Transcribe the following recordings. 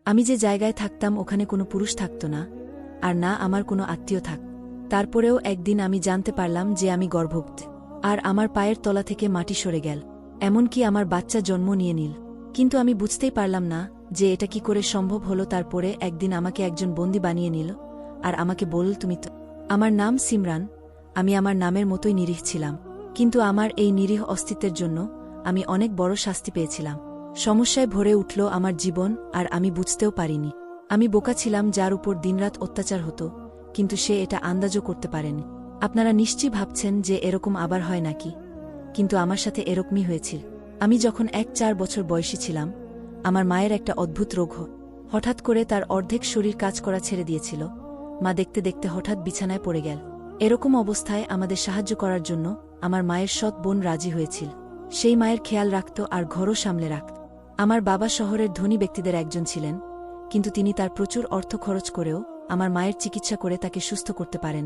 আমি যে জায়গায় থাকতাম ওখানে কোনো পুরুষ থাকত না, আর না আমার কোনো আত্মীয় থাক। তারপরেও একদিন আমি জানতে পারলাম যে আমি গর্ভবতী, আর আমার পায়ের তলা থেকে মাটি সরে গেল, এমনকি আমার বাচ্চা জন্ম নিয়ে নিল। কিন্তু আমি বুঝতেই পারলাম না যে এটা কি করে সম্ভব হলো। তারপরে একদিন আমাকে একজন বন্দী বানিয়ে নিল, আর আমাকে বলল, তুমি তো। আমার নাম সিমরান। আমি আমার নামের মতোই নিরীহ ছিলাম, কিন্তু আমার এই নিরীহ অস্তিত্বের জন্য আমি অনেক বড় শাস্তি পেয়েছিলাম। সমস্যায় ভরে উঠল আমার জীবন, আর আমি বুঝতেও পারিনি। আমি বোকা ছিলাম যার উপর দিনরাত অত্যাচার হতো, কিন্তু সে এটা আন্দাজও করতে পারেনি। আপনারা নিশ্চয়ই ভাবছেন যে এরকম আবার হয় নাকি, কিন্তু আমার সাথে এরকমই হয়েছিল। আমি যখন 1-4 বছর বয়সী ছিলাম, আমার মায়ের একটা অদ্ভুত রোগ হঠাৎ করে তার অর্ধেক শরীর কাজ করা ছেড়ে দিয়েছিল। মা দেখতে দেখতে হঠাৎ বিছানায় পড়ে গেল। এরকম অবস্থায় আমাদের সাহায্য করার জন্য আমার মায়ের সৎ বোন রাজি হয়েছিল। সেই মায়ের খেয়াল রাখত আর ঘরও সামলে রাখত। আমার বাবা শহরের ধনী ব্যক্তিদের একজন ছিলেন, কিন্তু তিনি তার প্রচুর অর্থ খরচ করেও আমার মায়ের চিকিৎসা করে তাকে সুস্থ করতে পারেন।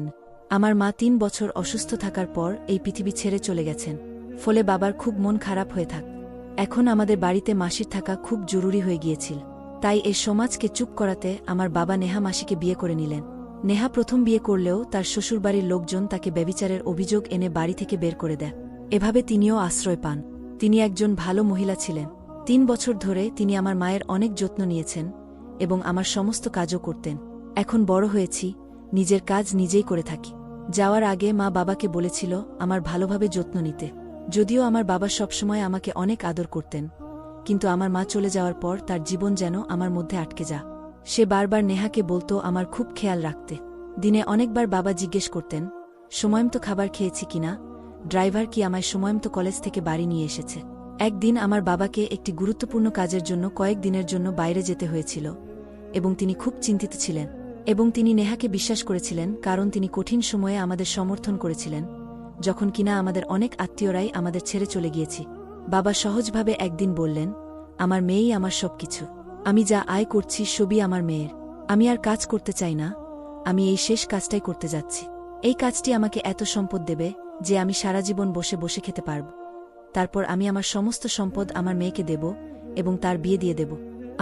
আমার মা 3 বছর অসুস্থ থাকার পর এই পৃথিবী ছেড়ে চলে গেছেন। ফলে বাবার খুব মন খারাপ হয়ে থাক। এখন আমাদের বাড়িতে মাসির থাকা খুব জরুরি হয়ে গিয়েছিল। তাই এই সমাজকে চুপ করাতে আমার বাবা নেহা মাসিকে বিয়ে করে নিলেন। নেহা প্রথম বিয়ে করলেও তার শ্বশুরবাড়ির লোকজন তাকে ব্যভিচারের অভিযোগ এনে বাড়ি থেকে বের করে দেয়। এভাবে তিনিও আশ্রয় পান। তিনি একজন ভালো মহিলা ছিলেন। 3 বছর ধরে তিনি আমার মায়ের অনেক যত্ন নিয়েছেন এবং আমার সমস্ত কাজও করতেন। এখন বড় হয়েছি, নিজের কাজ নিজেই করে থাকি। যাওয়ার আগে মা বাবাকে বলেছিল আমার ভালোভাবে যত্ন নিতে। যদিও আমার বাবা সবসময় আমাকে অনেক আদর করতেন, কিন্তু আমার মা চলে যাওয়ার পর তার জীবন যেন আমার মধ্যে আটকে যা। সে বারবার নেহাকে বলতো আমার খুব খেয়াল রাখতে। দিনে অনেকবার বাবা জিজ্ঞেস করতেন সময়মতো খাবার খেয়েছি কিনা, ড্রাইভার কি আমায় সময়মতো কলেজ থেকে বাড়ি নিয়ে এসেছে। একদিন আমার বাবাকে একটি গুরুত্বপূর্ণ কাজের জন্য কয়েক দিনের জন্য বাইরে যেতে হয়েছিল, এবং তিনি খুব চিন্তিত ছিলেন। এবং তিনি নেহাকে বিশ্বাস করেছিলেন, কারণ তিনি কঠিন সময়ে আমাদের সমর্থন করেছিলেন, যখন কিনা আমাদের অনেক আত্মীয়রাই আমাদের ছেড়ে চলে গিয়েছি। বাবা সহজভাবে একদিন বললেন, আমার মেয়েই আমার সবকিছু। আমি যা আয় করছি সবই আমার মেয়ের। আমি আর কাজ করতে চাই না, আমি এই শেষ কাজটাই করতে যাচ্ছি। এই কাজটি আমাকে এত সম্পদ দেবে যে আমি সারা জীবন বসে বসে খেতে পারব। তারপর আমি আমার সমস্ত সম্পদ আমার মেয়েকে দেব এবং তার বিয়ে দিয়ে দেব।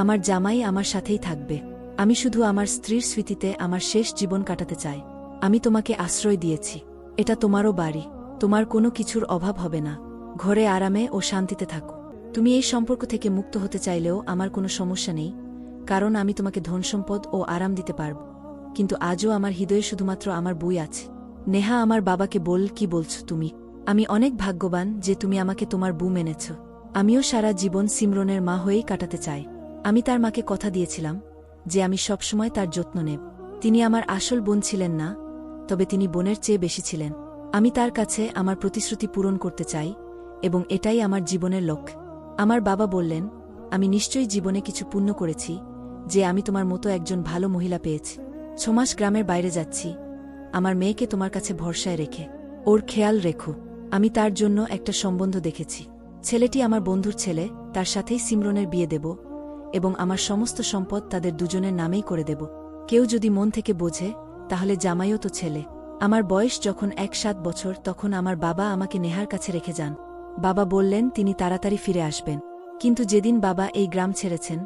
আমার জামাই আমার সাথেই থাকবে। আমি শুধু আমার স্ত্রীর স্মৃতিতে আমার শেষ জীবন কাটাতে চাই। আমি তোমাকে আশ্রয় দিয়েছি, এটা তোমারও বাড়ি। তোমার কোনো কিছুর অভাব হবে না। ঘরে আরামে ও শান্তিতে থাকো। তুমি এই সম্পর্ক থেকে মুক্ত হতে চাইলেও আমার কোনো সমস্যা নেই, কারণ আমি তোমাকে ধনসম্পদ ও আরাম দিতে পারব। কিন্তু আজও আমার হৃদয়ে শুধুমাত্র আমার বই আছে। নেহা আমার বাবাকে বল, কি বলছো তুমি? আমি অনেক ভাগ্যবান যে তুমি আমাকে তোমার বউ মেনেছ। আমিও সারা জীবন সিমরনের মা হয়েই কাটাতে চাই। আমি তার মাকে কথা দিয়েছিলাম যে আমি সবসময় তার যত্ন নেব। তিনি আমার আসল বোন ছিলেন না, তবে তিনি বোনের চেয়ে বেশি ছিলেন। আমি তার কাছে আমার প্রতিশ্রুতি পূরণ করতে চাই, এবং এটাই আমার জীবনের লক্ষ্য। আমার বাবা বললেন, আমি নিশ্চয়ই জীবনে কিছু পুণ্য করেছি যে আমি তোমার মতো একজন ভালো মহিলা পেয়েছি। 6 মাস গ্রামের বাইরে যাচ্ছি, আমার মেয়েকে তোমার কাছে ভরসায় রেখে। ওর খেয়াল রেখো। আমি তার জন্য একটা সম্বন্ধ দেখেছি। ছেলেটি আমার বন্ধুর ছেলে, তার সাথেই সিমরনের বিয়ে দেব, এবং আমার সমস্ত সম্পদ তাদের দুজনের নামেই করে দেব। কেউ যদি মন থেকে বোঝে, তাহলে জামাইও তো ছেলে। আমার বয়স যখন 1-7 বছর, তখন আমার বাবা আমাকে নেহার কাছে রেখে যান। বাবা বললেন তিনি তাড়াতাড়ি ফিরে আসবেন। কিন্তু যেদিন বাবা এই গ্রাম ছেড়েছেন,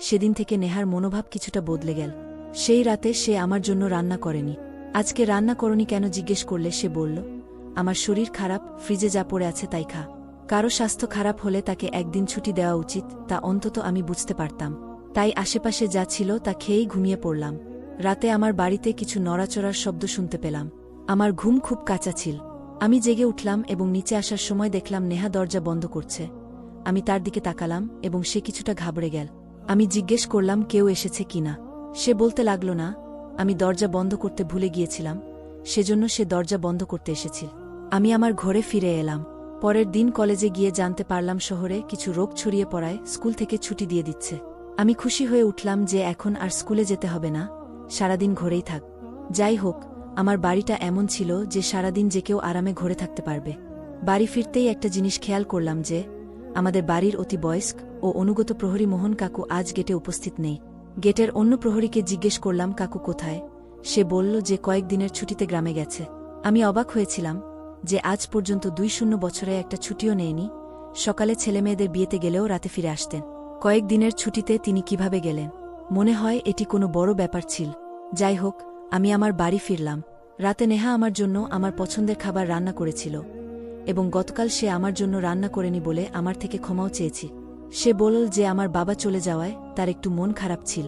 সেদিন থেকে নেহার মনোভাব কিছুটা বদলে গেল। সেই রাতে সে আমার জন্য রান্না করেনি। আজকে রান্না করনি কেন জিজ্ঞেস করলে সে বলল, আমার শরীর খারাপ, ফ্রিজে যা পড়ে আছে তাই খা। কারো স্বাস্থ্য খারাপ হলে তাকে একদিন ছুটি দেওয়া উচিত, তা অন্তত আমি বুঝতে পারতাম। তাই আশেপাশে যা ছিল তা খেয়েই ঘুমিয়ে পড়লাম। রাতে আমার বাড়িতে কিছু নড়াচড়ার শব্দ শুনতে পেলাম। আমার ঘুম খুব কাঁচা ছিল। আমি জেগে উঠলাম এবং নিচে আসার সময় দেখলাম নেহা দরজা বন্ধ করছে। আমি তার দিকে তাকালাম এবং সে কিছুটা ঘাবড়ে গেল। আমি জিজ্ঞেস করলাম কেউ এসেছে কিনা। সে বলতে লাগল না, আমি দরজা বন্ধ করতে ভুলে গিয়েছিলাম, সেজন্য সে দরজা বন্ধ করতে এসেছিল। আমি আমার ঘরে ফিরে এলাম। পরের দিন কলেজে গিয়ে জানতে পারলাম শহরে কিছু রোগ ছড়িয়ে পড়ায় স্কুল থেকে ছুটি দিয়ে দিচ্ছে। আমি খুশি হয়ে উঠলাম যে এখন আর স্কুলে যেতে হবে না, সারাদিন ঘরেই থাক। যাই হোক, আমার বাড়িটা এমন ছিল যে সারাদিন যে কেউ আরামে ঘরে থাকতে পারবে। বাড়ি ফিরতেই একটা জিনিস খেয়াল করলাম যে আমাদের বাড়ির অতি বয়স্ক ও অনুগত প্রহরী মোহন কাকু আজ গেটে উপস্থিত নেই। গেটের অন্য প্রহরীকে জিজ্ঞেস করলাম কাকু কোথায়। সে বলল যে কয়েকদিনের ছুটিতে গ্রামে গেছে। আমি অবাক হয়েছিলাম যে আজ পর্যন্ত 2 বছরে একটা ছুটিও নেয়নি। সকালে ছেলেমেয়েদের বিয়েতে গেলেও রাতে ফিরে আসতেন। কয়েকদিনের ছুটিতে তিনি কিভাবে গেলেন? মনে হয় এটি কোনো বড় ব্যাপার ছিল। যাই হোক, আমি আমার বাড়ি ফিরলাম। রাতে নেহা আমার জন্য আমার পছন্দের খাবার রান্না করেছিল এবং গতকাল সে আমার জন্য রান্না করেনি বলে আমার থেকে ক্ষমাও চেয়েছি। সে বলল যে আমার বাবা চলে যাওয়ায় তার একটু মন খারাপ ছিল।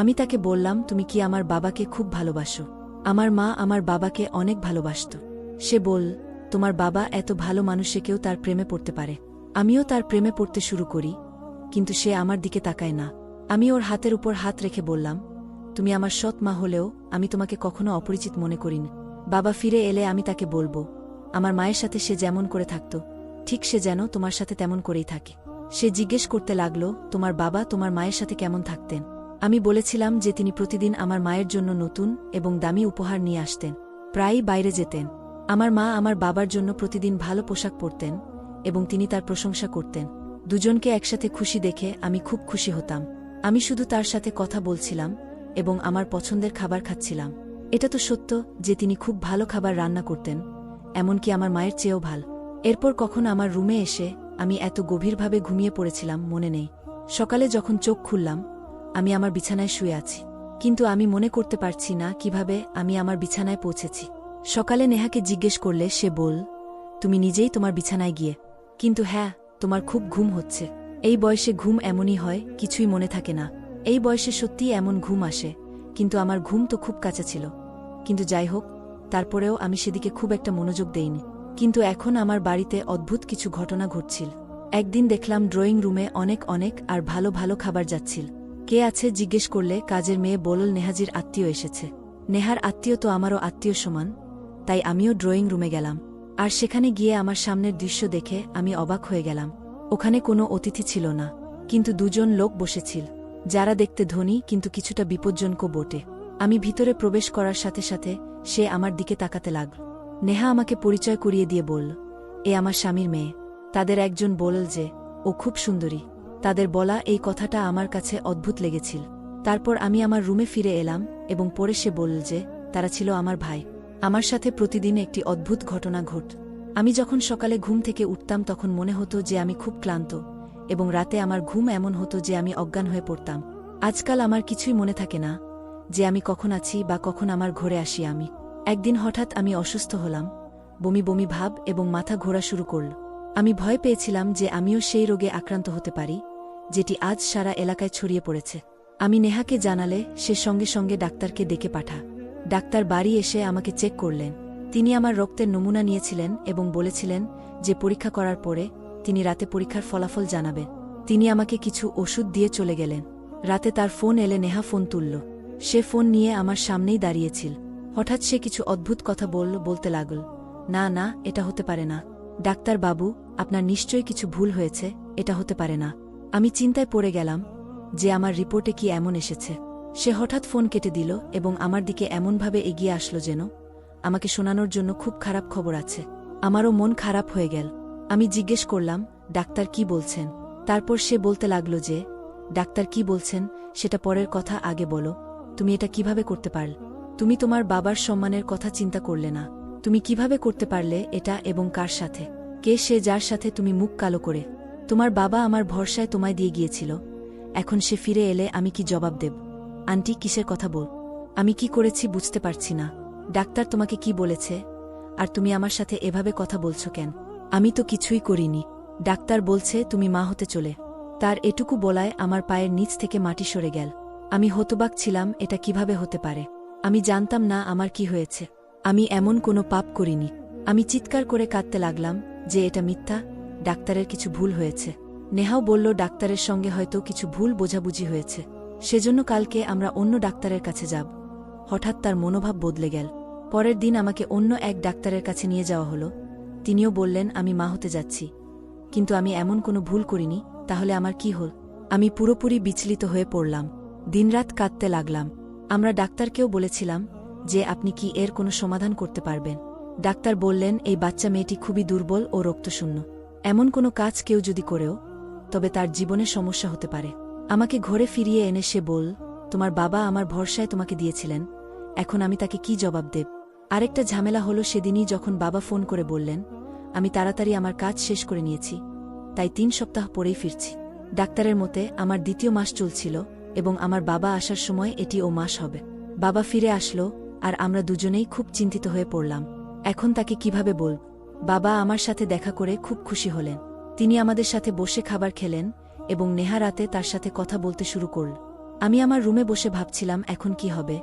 আমি তাকে বললাম, তুমি কি আমার বাবাকে খুব ভালোবাসো? আমার মা আমার বাবাকে অনেক ভালোবাসত। সে বলল, তোমার বাবা এত ভালো মানুষেকেও তার প্রেমে পড়তে পারে। আমিও তার প্রেমে পড়তে শুরু করি, কিন্তু সে আমার দিকে তাকায় না। আমি ওর হাতের উপর হাত রেখে বললাম, তুমি আমার সৎ মা হলেও আমি তোমাকে কখনো অপরিচিত মনে করিনি। বাবা ফিরে এলে আমি তাকে বলবো, আমার মায়ের সাথে সে যেমন করে থাকত ঠিক সে যেন তোমার সাথে তেমন করেই থাকে। সে জিজ্ঞেস করতে লাগল, তোমার বাবা তোমার মায়ের সাথে কেমন থাকতেন? আমি বলেছিলাম যে তিনি প্রতিদিন আমার মায়ের জন্য নতুন এবং দামি উপহার নিয়ে আসতেন, প্রায়ই বাইরে যেতেন। আমার মা আমার বাবার জন্য প্রতিদিন ভালো পোশাক পরতেন এবং তিনি তার প্রশংসা করতেন। দুজনকে একসাথে খুশি দেখে আমি খুব খুশি হতাম। আমি শুধু তার সাথে কথা বলছিলাম এবং আমার পছন্দের খাবার খাচ্ছিলাম। এটা তো সত্য যে তিনি খুব ভালো খাবার রান্না করতেন, এমনকি আমার মায়ের চেয়েও ভাল। এরপর কখন আমার রুমে এসে আমি এত গভীরভাবে ঘুমিয়ে পড়েছিলাম মনে নেই। সকালে যখন চোখ খুললাম, আমি আমার বিছানায় শুয়ে আছি, কিন্তু আমি মনে করতে পারছি না কিভাবে আমি আমার বিছানায় পৌঁছেছি। সকালে নেহাকে জিজ্ঞেস করলে সে বল, তুমি নিজেই তোমার বিছানায় গিয়ে। কিন্তু হ্যাঁ, তোমার খুব ঘুম হচ্ছে। এই বয়সে ঘুম এমনই হয়, কিছুই মনে থাকে না। এই বয়সে সত্যিই এমন ঘুম আসে, কিন্তু আমার ঘুম তো খুব কাছে ছিল। কিন্তু যাই হোক, তারপরেও আমি সেদিকে খুব একটা মনোযোগ দেইনি। কিন্তু এখন আমার বাড়িতে অদ্ভুত কিছু ঘটনা ঘটছিল। একদিন দেখলাম ড্রয়িং রুমে অনেক অনেক আর ভালো ভালো খাবার যাচ্ছিল। কে আছে জিজ্ঞেস করলে কাজের মেয়ে বলল, নেহাজির আত্মীয় এসেছে। নেহার আত্মীয় তো আমারও আত্মীয় সমান, তাই আমিও ড্রয়িং রুমে গেলাম। আর সেখানে গিয়ে আমার সামনের দৃশ্য দেখে আমি অবাক হয়ে গেলাম। ওখানে কোনো অতিথি ছিল না, কিন্তু দুজন লোক বসেছিল, যারা দেখতে ধনী কিন্তু কিছুটা বিপজ্জনকও বটে। আমি ভিতরে প্রবেশ করার সাথে সাথে সে আমার দিকে তাকাতে লাগল। নেহা আমাকে পরিচয় করিয়ে দিয়ে বলল, এ আমার স্বামীর মেয়ে। তাদের একজন বলল যে ও খুব সুন্দরী। তাদের বলা এই কথাটা আমার কাছে অদ্ভুত লেগেছিল। তারপর আমি আমার রুমে ফিরে এলাম এবং পরে সে বলল যে তারা ছিল আমার ভাই। আমার সাথে প্রতিদিন একটি অদ্ভুত ঘটনা ঘট। আমি যখন সকালে ঘুম থেকে উঠতাম তখন মনে হতো যে আমি খুব ক্লান্ত, এবং রাতে আমার ঘুম এমন হতো যে আমি অজ্ঞান হয়ে পড়তাম। আজকাল আমার কিছুই মনে থাকে না যে আমি কখন আছি বা কখন আমার ঘরে আসি আমি। একদিন হঠাৎ আমি অসুস্থ হলাম, বমি বমি ভাব এবং মাথা ঘোরা শুরু করল। আমি ভয় পেয়েছিলাম যে আমিও সেই রোগে আক্রান্ত হতে পারি, যেটি আজ সারা এলাকায় ছড়িয়ে পড়েছে। আমি নেহাকে জানালে সে সঙ্গে সঙ্গে ডাক্তারকে ডেকে পাঠা। ডাক্তার বাড়ি এসে আমাকে চেক করলেন। তিনি আমার রক্তের নমুনা নিয়েছিলেন এবং বলেছিলেন যে পরীক্ষা করার পরে তিনি রাতে পরীক্ষার ফলাফল জানাবেন। তিনি আমাকে কিছু ওষুধ দিয়ে চলে গেলেন। রাতে তার ফোন এলে নেহা ফোন তুলল। সে ফোন নিয়ে আমার সামনেই দাঁড়িয়েছিল। হঠাৎ সে কিছু অদ্ভুত কথা বলতে লাগল। না না, এটা হতে পারে না। ডাক্তার বাবু, আপনার নিশ্চয়ই কিছু ভুল হয়েছে, এটা হতে পারে না। আমি চিন্তায় পড়ে গেলাম যে আমার রিপোর্টে কি এমন এসেছে। সে হঠাৎ ফোন কেটে দিল এবং আমার দিকে এমনভাবে এগিয়ে আসলো যেন আমাকে শোনানোর জন্য খুব খারাপ খবর আছে। আমারও মন খারাপ হয়ে গেল। আমি জিজ্ঞেস করলাম, ডাক্তার কি বলছেন? তারপর সে বলতে লাগল যে ডাক্তার কি বলছেন সেটা পরের কথা, আগে বলো তুমি এটা কিভাবে করতে পারলে? তুমি তোমার বাবার সম্মানের কথা চিন্তা করলে না? তুমি কিভাবে করতে পারলে এটা এবং কার সাথে? কে সে যার সাথে তুমি মুখ কালো করে? তোমার বাবা আমার ভরসায় তোমায় দিয়ে গিয়েছিল, এখন সে ফিরে এলে আমি কি জবাব দেব? আন্টি, কিসের কথা বল? আমি কি করেছি বুঝতে পারছি না। ডাক্তার তোমাকে কি বলেছে আর তুমি আমার সাথে এভাবে কথা বলছো কেন? আমি তো কিছুই করিনি। ডাক্তার বলছে তুমি মা হতে চলে। তার এটুকু বলায় আমার পায়ের নিচ থেকে মাটি সরে গেল। আমি হতবাক ছিলাম, এটা কিভাবে হতে পারে? আমি জানতাম না আমার কি হয়েছে। আমি এমন কোনো পাপ করিনি। আমি চিৎকার করে কাঁদতে লাগলাম যে এটা মিথ্যা, ডাক্তারের কিছু ভুল হয়েছে। নেহাও বলল ডাক্তারের সঙ্গে হয়তো কিছু ভুল বোঝাবুঝি হয়েছে, সেজন্য কালকে আমরা অন্য ডাক্তারের কাছে যাব। হঠাৎ তার মনোভাব বদলে গেল। পরের দিন আমাকে অন্য এক ডাক্তারের কাছে নিয়ে যাওয়া হলো। তিনিও বললেন আমি মা হতে যাচ্ছি, কিন্তু আমি এমন কোনো ভুল করিনি। তাহলে আমার কি হল? আমি পুরোপুরি বিচলিত হয়ে পড়লাম। দিনরাত কাঁদতে লাগলাম। আমরা ডাক্তারকেও বলেছিলাম যে আপনি কি এর কোনো সমাধান করতে পারবেন? ডাক্তার বললেন এই বাচ্চা মেয়েটি খুবই দুর্বল ও রক্তশূন্য। এমন কোনো কাজ কেউ যদি করেও তবে তার জীবনে সমস্যা হতে পারে। আমাকে ঘরে ফিরিয়ে এনে সে বল, তোমার বাবা আমার ভরসায় তোমাকে দিয়েছিলেন, এখন আমি তাকে কি জবাব দেব? আরেকটা ঝামেলা হলো সেদিনই যখন বাবা ফোন করে বললেন আমি তাড়াতাড়ি আমার কাজ শেষ করে নিয়েছি, তাই 3 সপ্তাহ পরেই ফিরছি। ডাক্তারের মতে আমার দ্বিতীয় মাস চলছিল এবং আমার বাবা আসার সময় এটিও মাস হবে। বাবা ফিরে আসলো, আর আমরা দুজনেই খুব চিন্তিত হয়ে পড়লাম। এখন তাকে কিভাবে বলব? বাবা আমার সাথে দেখা করে খুব খুশি হলেন। তিনি আমাদের সাথে বসে খাবার খেলেন এবং নেহা রাতে তার সাথে কথা বলতে শুরু করল। আমি আমার রুমে বসে ভাবছিলাম এখন কি হবে।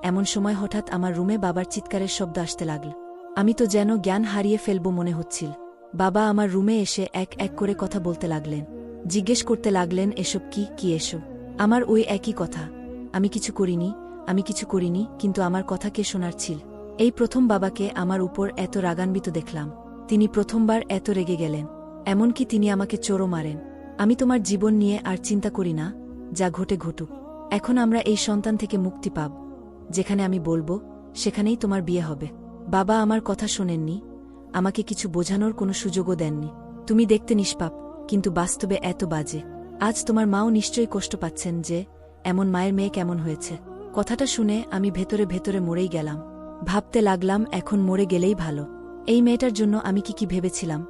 এমন সময় হঠাৎ আমার রুমে বাবার চিৎকারের শব্দ আসতে লাগল। আমি তো যেন জ্ঞান হারিয়ে ফেলব মনে হচ্ছিল। বাবা আমার রুমে এসে এক এক করে কথা বলতে লাগলেন। জিজ্ঞেস করতে লাগলেন, এসব কি এসব? আমার ওই একই কথা, আমি কিছু করিনি, আমি কিছু করিনি, কিন্তু আমার কথা কে শোনার ছিল? এই প্রথম বাবাকে আমার উপর এত রাগান্বিত দেখলাম। তিনি প্রথমবার এত রেগে গেলেন। এমনকি তিনি আমাকে চোরও মারেন। আমি তোমার জীবন নিয়ে আর চিন্তা করি না, যা ঘটে ঘটুক। এখন আমরা এই সন্তান থেকে মুক্তি পাব। যেখানে আমি বলবো সেখানেই তোমার বিয়ে হবে। বাবা আমার কথা শোনেননি, আমাকে কিছু বোঝানোর কোনো সুযোগও দেননি। তুমি দেখতে নিষ্পাপ, কিন্তু বাস্তবে এত বাজে। আজ তোমার মাও নিশ্চয়ই কষ্ট পাচ্ছেন যে এমন মায়ের মেয়ে কেমন হয়েছে। কথাটা শুনে আমি ভেতরে ভেতরে মরেই গেলাম। ভাবতে লাগলাম এখন মরে গেলেই ভালো। এই মেয়েটার জন্য আমি কি ভেবেছিলাম।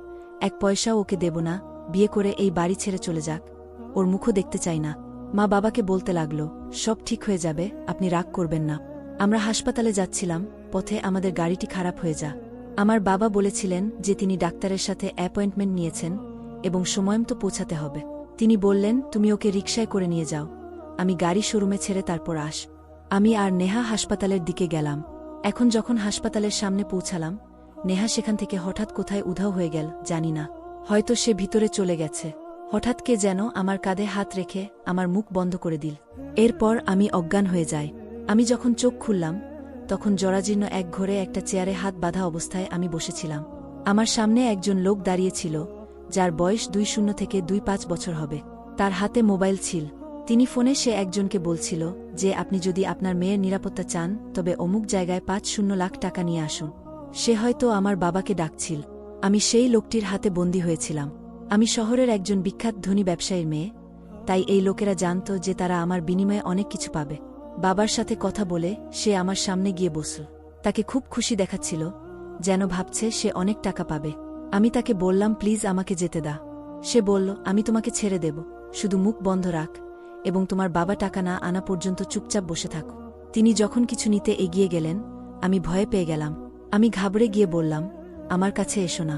এক পয়সাও ওকে দেব না, বিয়ে করে এই বাড়ি ছেড়ে চলে যাক, ওর মুখও দেখতে চাই না। মা বাবাকে বলতে লাগলো, সব ঠিক হয়ে যাবে, আপনি রাগ করবেন না। আমরা হাসপাতালে যাচ্ছিলাম, পথে আমাদের গাড়িটি খারাপ হয়ে যা। আমার বাবা বলেছিলেন যে তিনি ডাক্তারের সাথে অ্যাপয়েন্টমেন্ট নিয়েছেন এবং সময়মতো পৌঁছাতে হবে। তিনি বললেন, তুমি ওকে রিকশায় করে নিয়ে যাও, আমি গাড়ি শোরুমে ছেড়ে তারপর আস। আমি আর নেহা হাসপাতালের দিকে গেলাম। এখন যখন হাসপাতালের সামনে পৌঁছালাম, নেহা সেখান থেকে হঠাৎ কোথায় উধাও হয়ে গেল জানি না। হয়তো সে ভিতরে চলে গেছে। হঠাৎ কে যেন আমার কাঁধে হাত রেখে আমার মুখ বন্ধ করে দিল। এরপর আমি অজ্ঞান হয়ে যাই। আমি যখন চোখ খুললাম, তখন জরাজীর্ণ এক ঘরে একটা চেয়ারে হাত বাঁধা অবস্থায় আমি বসেছিলাম। আমার সামনে একজন লোক দাঁড়িয়েছিল, যার বয়স 20 থেকে 25 বছর হবে। তার হাতে মোবাইল ছিল। তিনি ফোনে সে একজনকে বলছিল যে আপনি যদি আপনার মেয়ের নিরাপত্তা চান তবে অমুক জায়গায় 50 লাখ টাকা নিয়ে আসুন। সে হয়তো আমার বাবাকে ডাকছিল। আমি সেই লোকটির হাতে বন্দী হয়েছিলাম। আমি শহরের একজন বিখ্যাত ধনী ব্যবসায়ীর মেয়ে, তাই এই লোকেরা জানত যে তারা আমার বিনিময়ে অনেক কিছু পাবে। বাবার সাথে কথা বলে সে আমার সামনে গিয়ে বসল। তাকে খুব খুশি দেখাচ্ছিল, যেন ভাবছে সে অনেক টাকা পাবে। আমি তাকে বললাম, প্লিজ আমাকে যেতে দাও। সে বলল, আমি তোমাকে ছেড়ে দেব, শুধু মুখ বন্ধ রাখ এবং তোমার বাবা টাকা না আনা পর্যন্ত চুপচাপ বসে থাকো। তিনি যখন কিছু নিতে এগিয়ে গেলেন, আমি ভয়ে পেয়ে গেলাম। আমি ঘাবড়ে গিয়ে বললাম, আমার কাছে এসো না।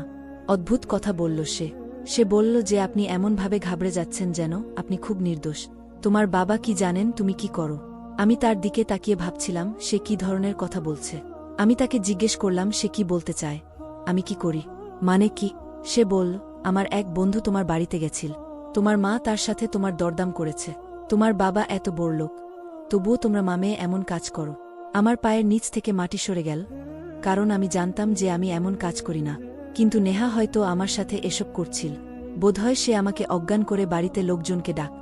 অদ্ভুত কথা বলল সে। সে বলল যে আপনি এমনভাবে ঘাবড়ে যাচ্ছেন যেন আপনি খুব নির্দোষ। তোমার বাবা কি জানেন তুমি কি করো? আমি তার দিকে তাকিয়ে ভাবছিলাম সে কি ধরনের কথা বলছে। আমি তাকে জিজ্ঞেস করলাম সে কি বলতে চায়, আমি কি করি, মানে কি? সে বলল, আমার এক বন্ধু তোমার বাড়িতে গেছিল। তোমার মা তার সাথে তোমার দরদাম করেছে। তোমার বাবা এত বড়লোক, তবুও তোমরা মামে এমন কাজ করো। আমার পায়ের নিচ থেকে মাটি সরে গেল, কারণ আমি জানতাম যে আমি এমন কাজ করি না। কিন্তু নেহা হয়তো আমার সাথে এসব করছিল। বোধহয় সে আমাকে অজ্ঞান করে বাড়িতে লোকজনকে ডাক।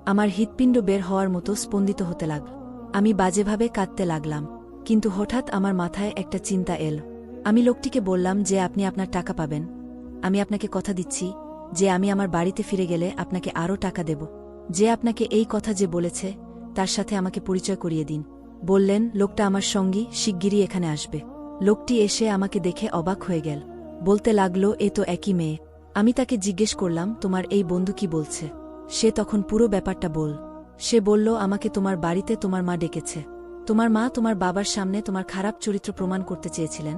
আমার হৃৎপিণ্ড বের হওয়ার মতো স্পন্দিত হতে লাগল। আমি বাজেভাবে কাঁদতে লাগলাম। কিন্তু হঠাৎ আমার মাথায় একটা চিন্তা এল। আমি লোকটিকে বললাম যে আপনি আপনার টাকা পাবেন। আমি আপনাকে কথা দিচ্ছি যে আমি আমার বাড়িতে ফিরে গেলে আপনাকে আরও টাকা দেব। যে আপনাকে এই কথা যে বলেছে তার সাথে আমাকে পরিচয় করিয়ে দিন। বললেন, লোকটা আমার সঙ্গী, শিগগিরই এখানে আসবে। লোকটি এসে আমাকে দেখে অবাক হয়ে গেল। বলতে লাগলো, এ তো একই মেয়ে। আমি তাকে জিজ্ঞেস করলাম, তোমার এই বন্ধু কি বলছে? সে তখন পুরো ব্যাপারটা বল। সে বলল, আমাকে তোমার বাড়িতে তোমার মা ডেকেছে। তোমার মা তোমার বাবার সামনে তোমার খারাপ চরিত্র প্রমাণ করতে চেয়েছিলেন,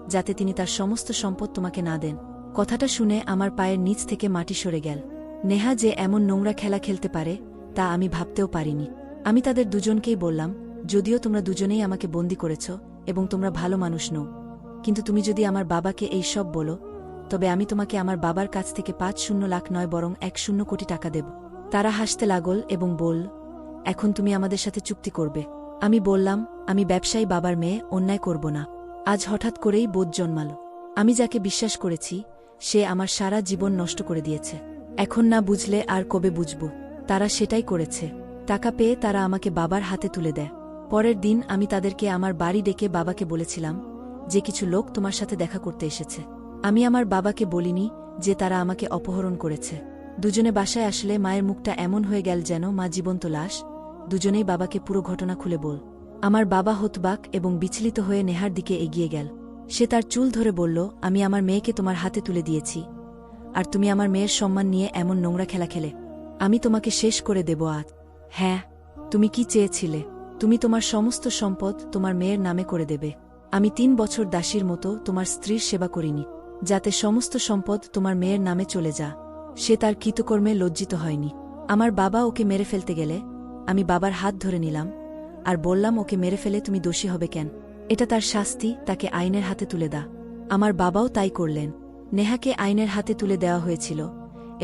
যাতে তিনি তার সমস্ত সম্পদ তোমাকে না দেন। কথাটা শুনে আমার পায়ের নিচ থেকে মাটি সরে গেল। নেহা যে এমন নোংরা খেলা খেলতে পারে তা আমি ভাবতেও পারিনি। আমি তাদের দুজনকেই বললাম, যদিও তোমরা দুজনেই আমাকে বন্দী করেছ এবং তোমরা ভালো মানুষ নও, কিন্তু তুমি যদি আমার বাবাকে এই সব বলো, তবে আমি তোমাকে আমার বাবার কাছ থেকে 50 লাখ নয় বরং 100 কোটি টাকা দেব। তারা হাসতে লাগল এবং বলল, এখন তুমি আমাদের সাথে চুক্তি করবে। আমি বললাম, আমি ব্যবসায়ী বাবার মেয়ে, অন্যায় করব না। আজ হঠাৎ করেই বোধ জন্মাল। আমি যাকে বিশ্বাস করেছি সে আমার সারা জীবন নষ্ট করে দিয়েছে। এখন না বুঝলে আর কবে বুঝব? তারা সেটাই করেছে। টাকা পেয়ে তারা আমাকে বাবার হাতে তুলে দেয়। পরের দিন আমি তাদেরকে আমার বাড়ি ডেকে বাবাকে বলেছিলাম যে কিছু লোক তোমার সাথে দেখা করতে এসেছে। আমি আমার বাবাকে বলিনি যে তারা আমাকে অপহরণ করেছে। দুজনে বাসায় আসলে মায়ের মুখটা এমন হয়ে গেল যেন মা জীবন্ত লাশ। দুজনেই বাবাকে পুরো ঘটনা খুলে বল। আমার বাবা হতবাক এবং বিচলিত হয়ে নেহার দিকে এগিয়ে গেল। সে তার চুল ধরে বলল, আমি আমার মেয়েকে তোমার হাতে তুলে দিয়েছি, আর তুমি আমার মেয়ের সম্মান নিয়ে এমন নোংরা খেলা খেলে? আমি তোমাকে শেষ করে দেব আজ। হ্যাঁ, তুমি কি চেয়েছিলে? তুমি তোমার সমস্ত সম্পদ তোমার মেয়ের নামে করে দেবে। আমি 3 বছর দাসীর মতো তোমার স্ত্রীর সেবা করিনি, যাতে সমস্ত সম্পদ তোমার মেয়ের নামে চলে যা। সে তার কৃতকর্মে লজ্জিত হয়নি। আমার বাবা ওকে মেরে ফেলতে গেলে আমি বাবার হাত ধরে নিলাম আর বললাম, ওকে মেরে ফেলে তুমি দোষী হবে কেন? এটা তার শাস্তি, তাকে আইনের হাতে তুলে দা। আমার বাবাও তাই করলেন। নেহাকে আইনের হাতে তুলে দেওয়া হয়েছিল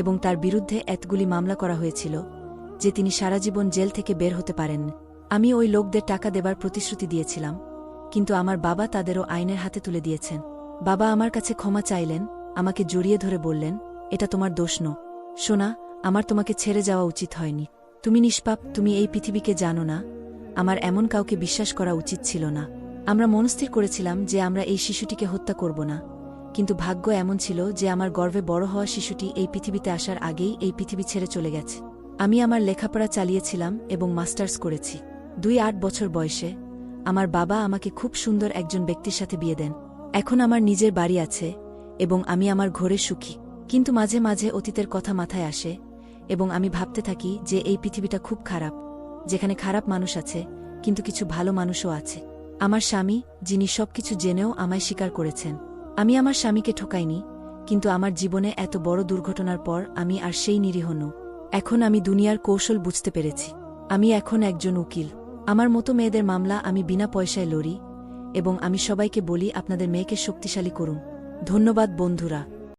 এবং তার বিরুদ্ধে এতগুলি মামলা করা হয়েছিল যে তিনি সারা জীবন জেল থেকে বের হতে পারেন। আমি ওই লোকদের টাকা দেবার প্রতিশ্রুতি দিয়েছিলাম, কিন্তু আমার বাবা তাদেরও আইনের হাতে তুলে দিয়েছেন। বাবা আমার কাছে ক্ষমা চাইলেন, আমাকে জড়িয়ে ধরে বললেন, এটা তোমার দোষ ন। সোনা, আমার তোমাকে ছেড়ে যাওয়া উচিত হয়নি। তুমি নিষ্পাপ, তুমি এই পৃথিবীকে জানো না। আমার এমন কাউকে বিশ্বাস করা উচিত ছিল না। আমরা মনস্থির করেছিলাম যে আমরা এই শিশুটিকে হত্যা করব না, কিন্তু ভাগ্য এমন ছিল যে আমার গর্ভে বড় হওয়া শিশুটি এই পৃথিবীতে আসার আগেই এই পৃথিবী ছেড়ে চলে গেছে। আমি আমার লেখাপড়া চালিয়েছিলাম এবং মাস্টার্স করেছি। 8 বছর বয়সে আমার বাবা আমাকে খুব সুন্দর একজন ব্যক্তির সাথে বিয়ে দেন। এখন আমার নিজের বাড়ি আছে এবং আমি আমার ঘরে সুখী। কিন্তু মাঝে মাঝে অতীতের কথা মাথায় আসে এবং আমি ভাবতে থাকি যে এই পৃথিবীটা খুব খারাপ, যেখানে খারাপ মানুষ আছে কিন্তু কিছু ভালো মানুষও আছে। আমার স্বামী, যিনি সবকিছু জেনেও আমায় স্বীকার করেছেন। আমি আমার স্বামীকে ঠকাইনি, কিন্তু আমার জীবনে এত বড় দুর্ঘটনার পর আমি আর সেই নিরীহ নই। এখন আমি দুনিয়ার কৌশল বুঝতে পেরেছি। আমি এখন একজন উকিল। আমার মতো মেয়েদের মামলা আমি বিনা পয়সায় লড়ি এবং আমি সবাইকে বলি, আপনাদের মেয়েকে শক্তিশালী করুন। ধন্যবাদ বন্ধুরা।